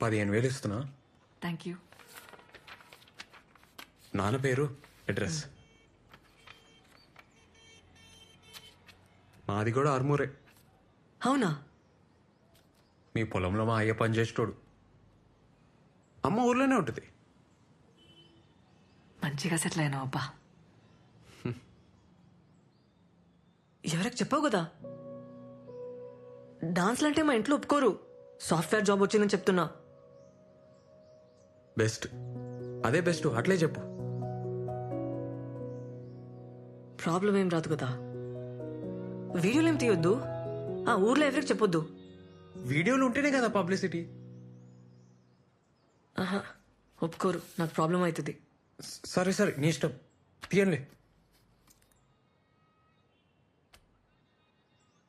15,000 ఇస్తున్నా. Thank you. నాన్న పేరు, అడ్రస్. మాది కూడా ఆర్మూరే. అవునా? మీ పొలంలో మా అయ్య పని చేసేటోడు. అమ్మ ఊర్లోనే ఉంటుంది. మంచిగా సెటిల్ అయినావు అబ్బా. ఎవరికి చెప్పావు కదా, డాన్స్లు అంటే మా ఇంట్లో ఒప్పుకోరు. సాఫ్ట్వేర్ జాబ్ వచ్చిందని చెప్తున్నా. బెస్ట్, అదే బెస్ట్, అట్లే చెప్పు. ప్రాబ్లం ఏం రాదు కదా. వీడియోలు ఏం తీయొద్దు, ఆ ఊర్లో ఎవరికి చెప్పొద్దు. వీడియోలు ఉంటేనే కదా పబ్లిసిటీ. ఆహా, ఒప్పుకోరు, నాకు ప్రాబ్లం అవుతుంది. సరే సరే, నీ ఇష్టం, తీయండి.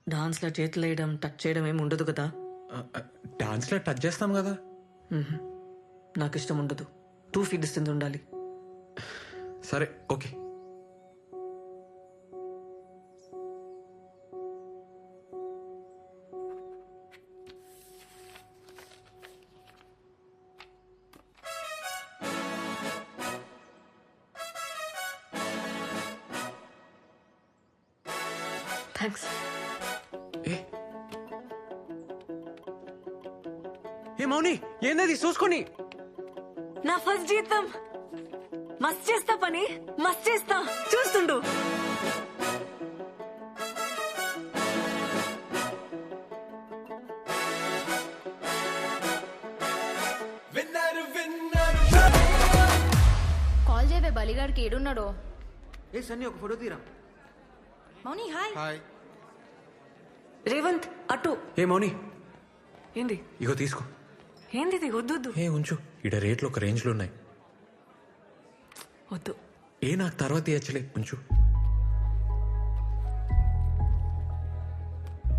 డాన్స్లో చేతులు వేయడం, టచ్ చేయడం ఏమి ఉండదు కదా. డాన్స్లో టచ్ చేస్తాం కదా. నాకు ఇష్టం ఉండదు. 2 feet డిస్టెన్స్ ఉండాలి. సరే ఓకే. థ్యాంక్స్. ఏ మౌని, ఏందది చూసుకొని? నా ఫస్ట్ జీతం. మస్త్ చేస్తా పని, మస్త్ చేస్తా, చూస్తుండు. కాల్ చేయవే బలిగాడికి ఏడున్నాడో. ఏ సన్నీ, ఒక ఫోటో తీరా. మౌని హాయ్. హాయ్. రేవంత్ అటు. ఏ మౌని, ఏంది ఇగో తీసుకో. ఏంది ఇది? వద్దు వద్దు ఏ ఉంచు, ఇడ రేట్లు ఒక రేంజ్లో ఉన్నాయి. వద్దు. ఏ నాకు తర్వాత ఇచ్చలే, ఉంచు.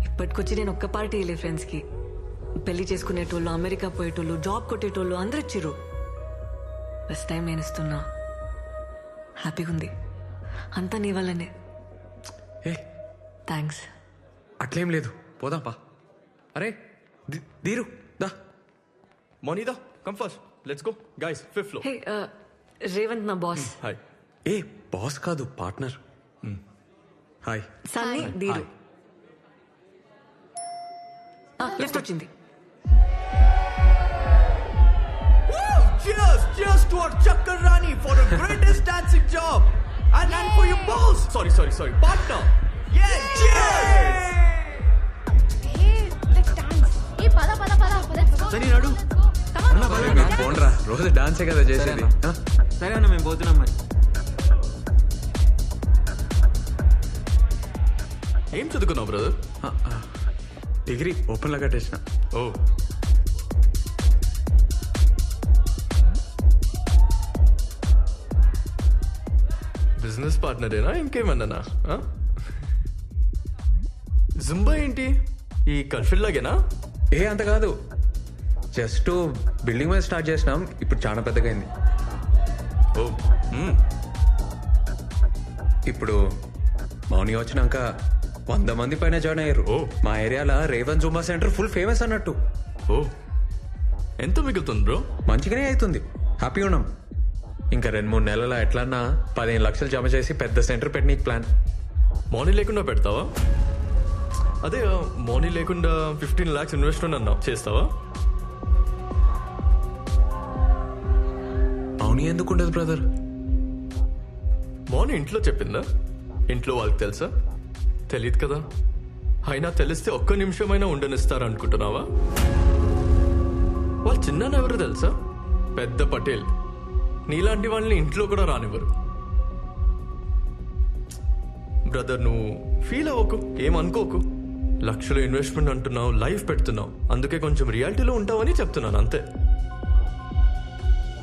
ఇప్పటికొచ్చి నేను ఒక్క పార్టీ వెళ్ళే ఫ్రెండ్స్కి. పెళ్లి చేసుకునేటోళ్ళు, అమెరికా పోయేటోళ్ళు, జాబ్ కొట్టేటోళ్ళు అందరు ఇచ్చిర్రు. ఫస్ట్ టైం నేను ఇస్తున్నా. హ్యాపీగా ఉంది. అంతా నీ వల్లనే. ఏ థ్యాంక్స్. అట్లేం లేదు, పోదాం పా. అరే దీరు దా. Monida, come first. Let's go. Guys, 5th floor. హే, రేవంత్ నా బాస్. Hi. ఏ బాస్ కాదు, పార్ట్నర్. హాయ్. సన్నీ, దీరు. లిఫ్ట్ వచ్చింది. Cheers! Cheers to our Chakkar Rani for the greatest dancing job! And for your boss! Sorry. Partner! Yeah! Cheers! Sunny నడు. పోన్రా, రోజు డాన్సే కదా చేసేది. సరే అన్న, మేము పోతున్నాం మరి. ఏం చదువుకున్నావు బ్రదర్? డిగ్రీ ఓపెన్లో కట్టేసిన. ఓ, బిజినెస్ పార్ట్నరేనా ఇంకేమన్నానా? జుంబా ఏంటి, ఈ కల్ఫిల్ లాగేనా? ఏ అంత కాదు, జస్ట్ బిల్డింగ్ మీద స్టార్ట్ చేసినాం, ఇప్పుడు చాలా పెద్దగా అయింది. ఓ, ఇప్పుడు మౌని వచ్చినాక 100 మంది పైన జాయిన్ అయ్యారు. ఓ. మా ఏరియాలో Revan Zumba centre full famous అన్నట్టు. ఓ, ఎంత మిగులుతుంది బ్రో? మంచిగానే అవుతుంది, హ్యాపీగా ఉన్నాం. ఇంకా 2-3 నెలల ఎట్లన్నా 15 లక్షలు జమ చేసి పెద్ద సెంటర్ పెట్టనీకి ప్లాన్. మార్నింగ్ లేకుండా పెడతావా? అదే మార్నింగ్ లేకుండా 15 lakhs ఇన్వెస్ట్మెంట్ అన్నావు, చేస్తావా? మౌని ఎందుకు ఉండదు బ్రదర్? మార్నింగ్ ఇంట్లో చెప్పిందా? ఇంట్లో వాళ్ళకి తెలుసా? తెలియదు కదా. అయినా తెలిస్తే ఒక్క నిమిషమైనా ఉండనిస్తారనుకుంటున్నావా? వాళ్ళు చిన్న ఎవరు తెలుసా? పెద్ద పటేల్. నీలాంటి వాళ్ళని ఇంట్లో కూడా రానివ్వరు. బ్రదర్, నువ్వు ఫీల్ అవ్వకు, ఏమనుకోకు. లక్షలు ఇన్వెస్ట్మెంట్ అంటున్నావు, లైఫ్ పెడుతున్నావు, అందుకే కొంచెం రియాలిటీలో ఉంటావని చెప్తున్నాను అంతే.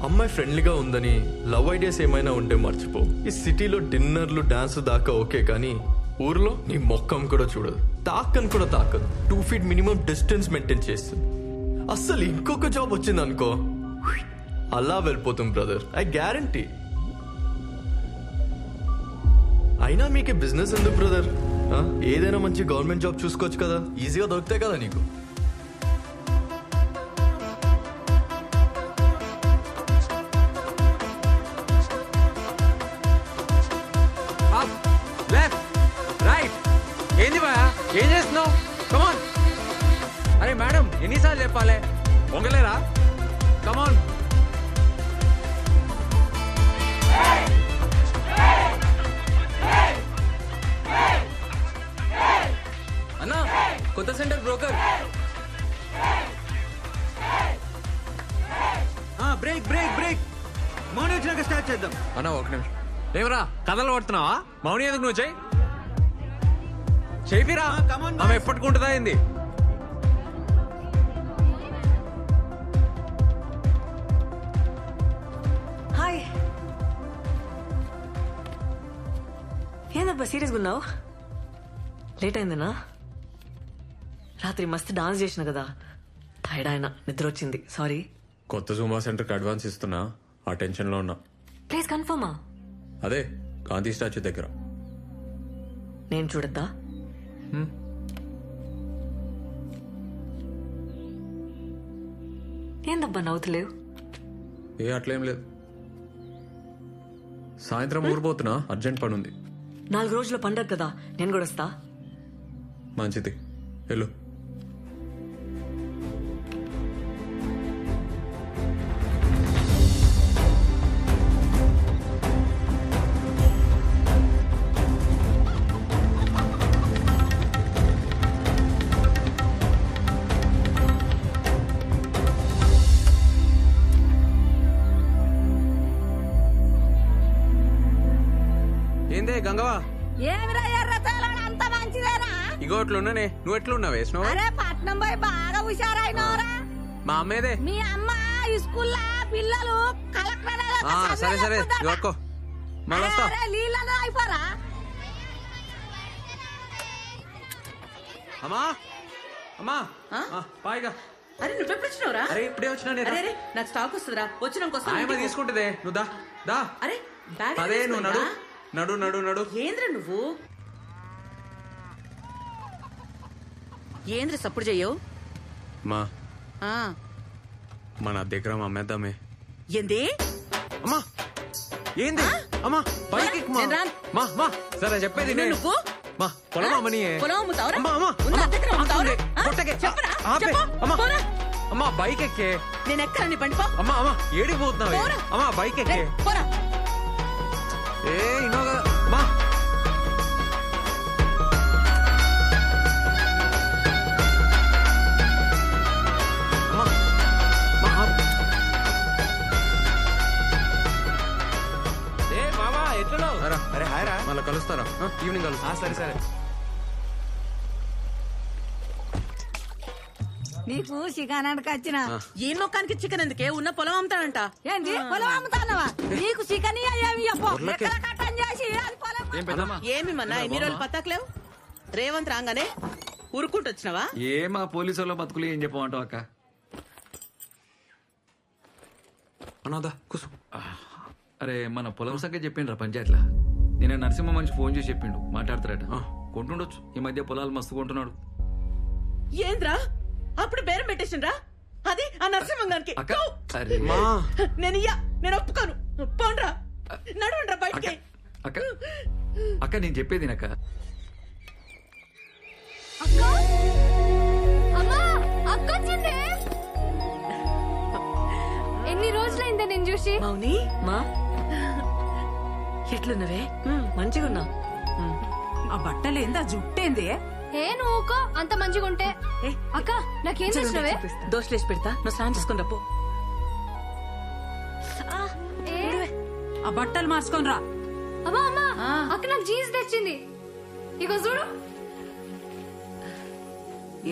అమ్మాయి ఫ్రెండ్లీగా ఉందని లవ్ ఐడియాస్ ఏమైనా ఉంటే మర్చిపో. ఈ సిటీలో డిన్నర్లు, డాన్స్ దాకా ఓకే, కానీ ఊర్లో నీ మొక్కం కూడా చూడదు, తాకని కూడా తాకదు. 2 feet మినిమం డిస్టెన్స్ మెయింటైన్ చేస్తుంది. అస్సలు ఇంకొక జాబ్ వచ్చింది అనుకో, అలా వెళ్ళిపోతుంది బ్రదర్, ఐ గ్యారంటీ. అయినా మీకే బిజినెస్ ఎందుకు బ్రదర్? ఏదైనా మంచి గవర్నమెంట్ జాబ్ చూసుకోవచ్చు కదా, ఈజీగా దొరుకుతాయి కదా నీకు. ఏంది బా ఏం చేస్తున్నావు? కమాన్. అరే మేడం ఎన్నిసార్లు చెప్పాలి? పొంగలేరా? కమాన్. అన్నా కొత్త centre broker. Break break break. మౌని వచ్చినాక స్టార్ట్ చేద్దాం. అన్న ఒక నిమిషం. ఏమరా కథలు పడుతున్నావా? మౌని ఎందుకు నువ్వు చెయ్యి చేపిరా. come on, ఆమె ఎప్పటికుంటుందా ఏంది? హాయ్. ఏందబ్బా సీరియస్గా ఉన్నావు? లేట్ అయిందనా? రాత్రి మస్తు డాన్స్ చేసిన కదా, టైర్డ్ ఆయన, నిద్ర వచ్చింది, సారీ. కొత్త జూమా సెంటర్కి అడ్వాన్స్ ఇస్తున్నా, ఆ టెన్షన్లో ఉన్నా. ప్లీజ్ కన్ఫర్మా? అదే గాంధీ స్టాచ్యూ దగ్గర. నేను చూడద్దా? ఏందబ్బా నవ్వుతలేవు? ఏ అట్లేం లేదు. సాయంత్రం ఊరిపోతున్నా, అర్జెంట్ పని ఉంది. 4 రోజుల పండగ కదా, నేను కూడా వస్తా. మంచిది, వెళ్ళు. ఏందే గంగవా? ఏమిరా ఎర్రచాల అంత మంచిదేనా? ఇగో అట్లున్నానే. నువ్వు ఎట్లున్నావు? వేసినావు? అరే పట్నం పోయి బాగా హుషారైనవరా. మా అమ్మేదే. మీ అమ్మ స్కూల్లో పిల్లలు కలెక్టర్ సరే సరే ఇవ్వకో, మళ్ళీ వస్తా. నీళ్ళలో అయిపోరా. అమ్మా అమ్మా పాయిగా. అరే నువ్వెప్పుడు వచ్చినావురా? అరే ఇప్పుడే వచ్చినా నేను. అరే నాకు స్టాక్ వస్తుందిరా, వచ్చినాక ఆయమ్మ తీసుకుంటుందే. నువ్వు దా దా. అరే బ్యాగ్ అదే నువ్వు నడు నడు నడు నడు. ఏంద్ర నువ్వు ఏంద్ర సప్పుడు చెయ్యవు? మా మన దగ్గర అమ్మేద్దామే. ఏంది? అమ్మా ఏంది? అమ్మా పైకి ఎక్కు, మా. నేను రాను. మా మా సరే చెప్పేది నేను. నువ్వు మా పొలం అమ్మని. పొలం అమ్ముతావురా? అమ్మా అమ్మా ఉన్న అమ్మా, దగ్గర అమ్ముతావురా? ఆపే, కొట్టకే. చెప్పరా? ఆపే. చెప్పు. అమ్మా పోరా. అమ్మా బైక్ ఎక్కే. నేను ఎక్కడ నీ బండి పో. అమ్మా అమ్మా ఏడికి పోతున్నావు? పోరా. అమ్మా బైక్ ఎక్కే. ఏయ్, పోరా. ఏ ఇన్నోగా మా. అమ్మా మా ఆపు. ఏ మామా ఎట్లున్నావు? రా. అరే హాయ్ రా. మళ్ళీ కలుస్తారా? ఈవినింగ్ కలుస్తా. సరే సరే. నీకు చికెనానికి వచ్చిన ఈ మొక్కానికి చికెన్ ఎందుకే? ఉన్న పొలం అమ్ముతాడంట. ఏంటి పొలం అమ్ముతానవా? నీకు చికెన్ ఏమి చెప్పు. ఊర్లోకే. ఎక్కడ కట్టం చేసి అది పొలం ఏం పెద్దమ్మా? ఏమి మన్నా ఎన్ని రోజులు పత్తాకలేవు? రేవంత్ రాగానే ఉరుక్కుంటూ వచ్చినావా? ఏ మా పోలీసు వాళ్ళ బతుకులు ఏం చెప్పమంటావు అక్క? అనాదా కూసు. అరే మన పొలం సంగతి చెప్పిండ్రా పంచాయతీలా. నేను నరసింహ మనిషి ఫోన్ చేసి చెప్పిండు, మాట్లాడతారట. కొంటుండొచ్చు, ఈ మధ్య పొలాలు మస్తు కొంటున్నాడు. ఏంద్రా అప్పుడు బేరం పెట్టేసిండ్రా? అది ఆ నరసింహంగానికి. అక్క అరే మా నేను ఒప్పుకోను. పోండ్రా, నడవండ్రా అక్క బయటికి. అక్క అక్క నేను చెప్పేది అక్క. ఎన్ని రోజులైందే నేను చూసి. మౌని మా ఎట్లున్నవే? మంచిగా ఉన్నా. ఆ బట్టలు ఏందా జుట్టేంది? ఏ నువ్వుకో అంత మంచిగా ఉంటే. అక్క నాకేం చేసినవే? దోశలేసి పెడతా, నువ్వు స్నానం చేసుకుని రప్పు. ఆ బట్టలు మార్చుకొని రా. అమ్మా అమ్మా అక్క నాకు జీన్స్ తెచ్చింది, ఇగో చూడు.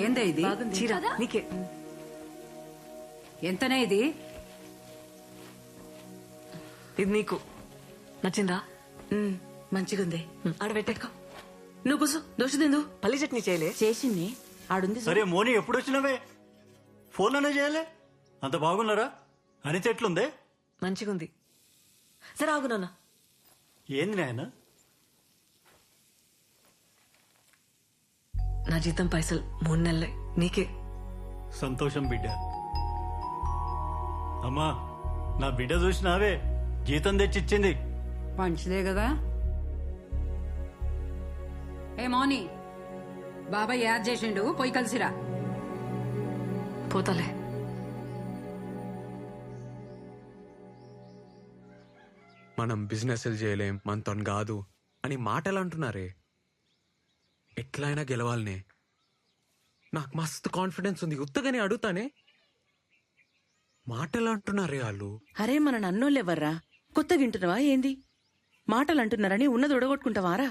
ఏందా ఇది? చీర నీకే. ఎంతనే ఇది? ఇది నీకు నచ్చిందా? మంచిగుంది. ఆడ పెట్టేకో. నువ్వు కూసు, దోశ తిందు. పల్లి చట్నీ చేయలే? చేసింది ఆడుంది. సరే మోని ఎప్పుడు వచ్చినావే? ఫోన్లోనే చేయలే? అంత బాగున్నారా? అనిత ఎట్లుందే? మంచిగుంది. సరే ఆగు నాన్న. ఏంది నాయన? నా జీతం పైసలు 3 నెలలే, నీకే. సంతోషం బిడ్డ. అమ్మా నా బిడ్డ చూసినావే, జీతం తెచ్చిచ్చింది. మంచిదే కదా. ఏ మౌని బాబాయ్ యాద్ చేసిండు పోయి కలిసిరా. పోతాలే. మనం బిజినెస్ చేయలేం, మనతో కాదు అని మాటలు అంటున్నారే. ఎట్లయినా గెలవాలనే. నాకు మస్తు కాన్ఫిడెన్స్ ఉంది, ఉత్తగానే అడుగుతానే. మాటలు అంటున్నారే వాళ్ళు. అరే మన నన్నోళ్ళెవర్రా, కొత్తగా వింటున్నావా ఏంది? మాటలు అంటున్నారని ఉన్నది ఉడగొట్టుకుంటావారా?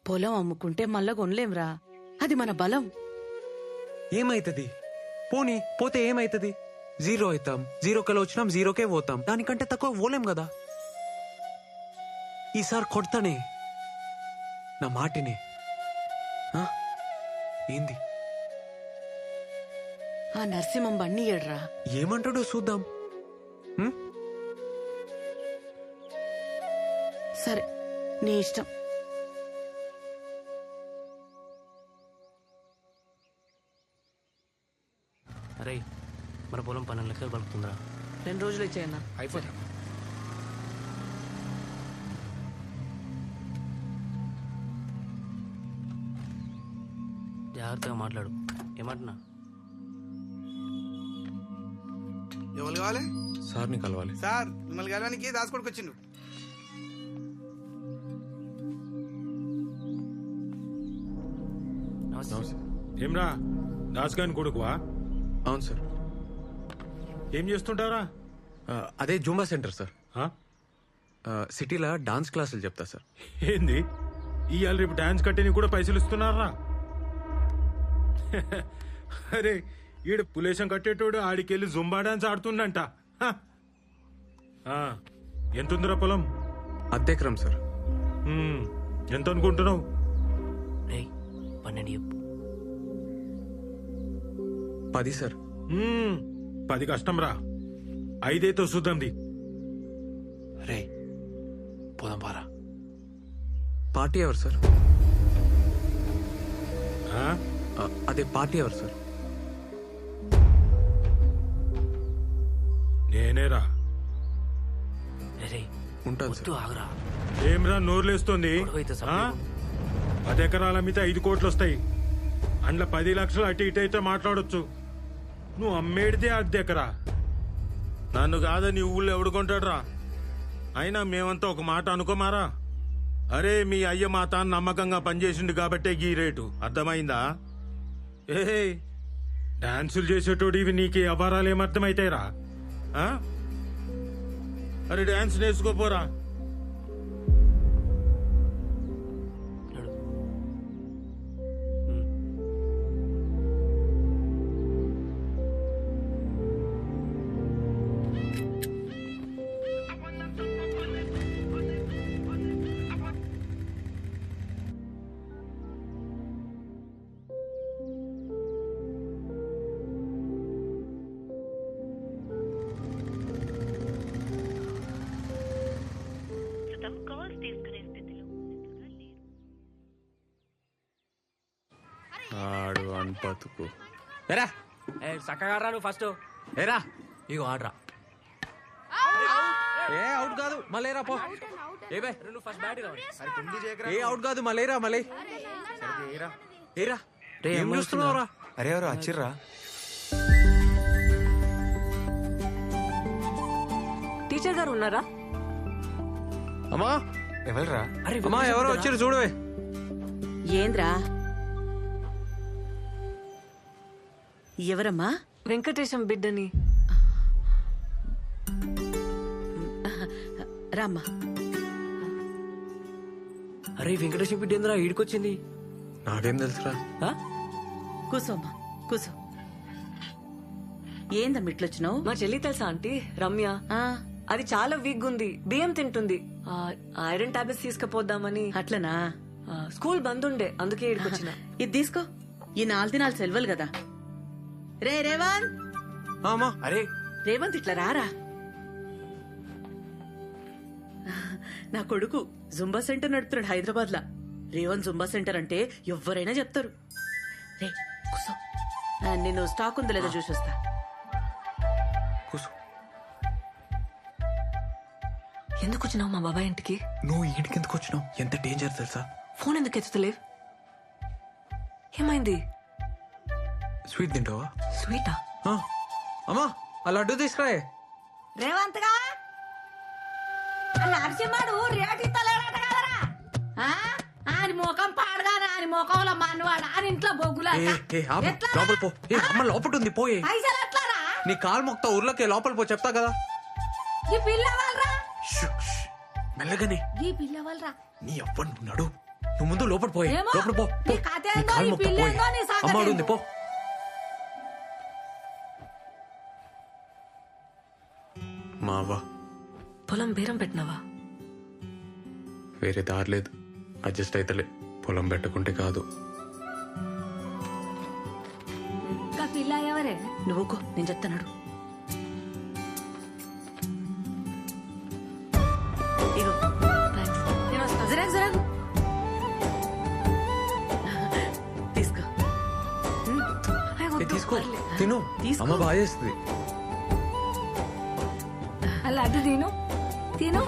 పొలం అమ్ముకుంటే మళ్ళా కొనలేంరా, అది మన బలం. ఏమైతుంది? పోనీ పోతే ఏమైతుంది? జీరో అవుతాం, జీరోకెళ్ళి వచ్చినాం, జీరోకే పోతాం. దానికంటే తక్కువ పోలేం కదా. ఈసారి కొడతానే, నా మాటిని. ఆ? ఏంది? ఆ నరసింహం బండి ఏడ్రా. ఏమంటాడో చూద్దాం. ఉం? సరే నీ ఇష్టం. అరే మన పొలం 12 లక్షలు పలుకుతుందిరా. 2 రోజులు ఇచ్చేయన్నా. అయిపోతా. జాగ్రత్తగా మాట్లాడు. ఏమంటున్నా? ఎవరు కావాలి? సార్ని కలవాలి. సార్ మిమ్మల్ని కలవడానికి దాచుకోడికి వచ్చిండు. ఏమ్రా దాస్గాని కొడుకువా? అవును సార్. ఏం చేస్తుంటారా? అదే జూంబా సెంటర్ సార్. ఆ? సిటీలో డాన్స్ క్లాసులు చెప్తా సార్. ఏంది ఇవాళ రేపు డాన్స్ కట్టేని కూడా పైసలు ఇస్తున్నారా? అరే ఈడు పులేశం కట్టేటోడు ఆడికెళ్ళి జుంబా డాన్స్ ఆడుతుండంట. హ. ఆ, ఎంతుందిరా పొలం? అద్దెకరం సార్. ఎంత అనుకుంటున్నావు? 12 చెప్పు. 10 సార్. 10 కష్టం రా, 5 చూద్దాంది. రే పోదాం పారా. పార్టీ ఎవరు సార్? ఆ? అదే పార్టీ ఎవరు సార్? నేనేరా. రే ఉంటాను సార్. ఆగురా. ఏమ్రా నోర్లేస్తుంది? గొడవైతే 10 ఎకరాల మీద 5 కోట్లు వస్తాయి. అందులో 10 లక్షలు అటు ఇటు అయితే మాట్లాడొచ్చు. నువ్వు అమ్మేడితే 10 ఎకరా. నన్ను కాదని ఊళ్ళో ఎవడుకుంటాడురా? అయినా మేమంతా ఒక మాట అనుకోమారా. అరే మీ అయ్య మా తాను నమ్మకంగా పనిచేసిండు కాబట్టే ఈ రేటు. అర్థమైందా? ఏ డాన్సులు చేసేటోడు ఇవి నీకు అవారాలు ఏమర్థమైతాయిరా? అరే డాన్స్ నేర్చుకోపోరా. ఆడు అని బతుకు. ఎరా చక్కగా నువ్వు ఫస్ట్ ఏరా ఇగో ఆడరా. ఏ అవుట్ కాదు మళ్ళీరా పో. ఏ బే నువ్వు ఫస్ట్ బ్యాట్ కావాలి. ఏ అవుట్ కాదు మళ్ళీరా మళ్ళీ. ఏరా ఏం చూస్తున్నావురా? అరే ఎవరు వచ్చిర్రా? టీచర్ గారు ఉన్నారా? అమ్మా ఎవరురా? అమ్మా ఎవరో వచ్చిర్రు చూడవే. ఏంద్రా? ఎవరమ్మా? వెంకటేశం బిడ్డని. రామ్మా. అరే వెంకటేశ్వర బిడ్డ ఏందిరా ఈడికొచ్చింది? నాకేం తెలుసురా? కూసోమ్మా కూసో. ఏందమ్మా ఇట్లొచ్చినావు? మా చెల్లి తెలుసా ఆంటీ? రమ్య. అది చాలా వీక్ ఉంది, బియ్యం తింటుంది. ఐరన్ టాబ్లెట్స్ తీసుకుపోద్దామని. అట్లనా? స్కూల్ బంద్ ఉండే, అందుకే ఇక్కడికి వచ్చిన. ఇది తీసుకో. ఈ 4 దినాలు సెలవులు కదా. రే రేవంత్. అమ్మా అరే రేవంత్ ఇట్లా రారా. నా కొడుకు జుంబా సెంటర్ నడుపుతున్నాడు హైదరాబాద్ లా. రేవంత్ జుంబా సెంటర్ అంటే ఎవరైనా చెప్తారు. రే కూసో, నేను స్టాక్ ఉందో లేదో చూసి వస్తా. కూర్చో. ఎందుకు వచ్చినావు మా బాబాయ్ ఇంటికి? నువ్వు ఇంటికి ఎందుకు వచ్చినావు? ఎంత డేంజర్ తెలుసా? ఫోన్ ఎందుకు ఎత్తుతలేవు? ఏమైంది? స్వీట్ తింటావా? స్వీటా? ఆ. అమ్మా ఆ లడ్డు తీసుకురాయే. రేవంత్ గా నరసింహడు రేటు ఇస్తలేడట కదరా? ఆయన ముఖం పాడగానే ఆయన ముఖంలో మనవాడు ఆయన ఇంట్లో బొగ్గులా ఏ, ఏ, ఆపు. లోపల పో. ఏ, అమ్మ లోపల ఉంది పోయే. పైసలు ఎట్లారా? నీ కాలు మొక్తా ఊర్లోకి లోపల పో చెప్తా కదా. ఈ పిల్ల వాళ్ళరా? షూ, షూ. మెల్లగానే. ఈ పిల్ల వాళ్ళరా? నీ అవ్వను ఉన్నాడు. నువ్వు ముందు లోపల పోయే. ఏమో. లోపల పో. నీ పో. కథ నీ ఏందో, కాలు నీ మొక్తా పిల్ల పోయే. ఏందో, నీ సంగతి అమ్మ ఏందో. ఉంది పో. మావా పొలం బేరం పెట్టినావా? వేరే దారి లేదు. అడ్జస్ట్ అయితలే. పొలం పెట్టుకుంటే కాదు. ఇంకా పిల్ల ఎవరే? నువ్వుకో నేను చెప్తాను. ఇగో థ్యాంక్స్. నేను వస్తా. జరాగు తీసుకో. ఏ, తీసుకో తిను. తీసుకో. అమ్మ బాగా చేస్తుంది. అలా అడ్డు తిను తిను.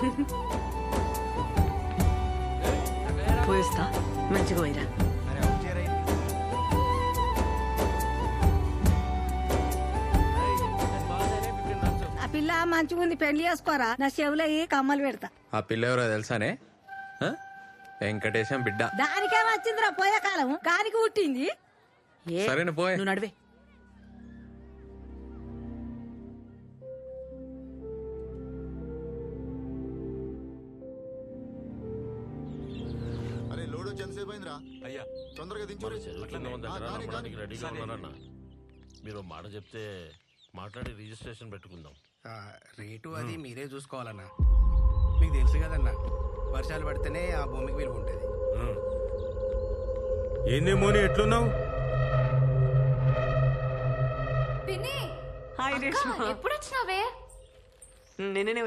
పోయిస్తా. మంచిగా పోయిరా. ఆ పిల్ల మంచిగా ఉంది, పెళ్లి చేసుకోరా. నా చెవులో ఈ కమ్మలు పెడతా. ఆ పిల్ల ఎవరో తెలుసానే? ఆ? వెంకటేశం బిడ్డ. దానికేం వచ్చిందిరా పోయే కాలం, కానికి పుట్టింది. ఏ, సరేనా పోయే. నువ్వు నడివే. అరే లోడు ఎంతసేపు అయిందిరా? అయ్యా తొందరగా దించు. రెడీగా ఉన్నారన్న. మీరు మాట చెప్తే మాట్లాడి రిజిస్ట్రేషన్ పెట్టుకుందాం. రేటు అది మీరే చూసుకోవాలన్నా. మీకు తెలుసు కదన్నా, వర్షాలు పడితేనే ఆ భూమికి విలువ ఉంటుంది. ఏందేమోని ఎట్లున్నావు? పిన్ని హాయ్ రేష్మా. ఎప్పుడు వచ్చినావే? నిన్ననే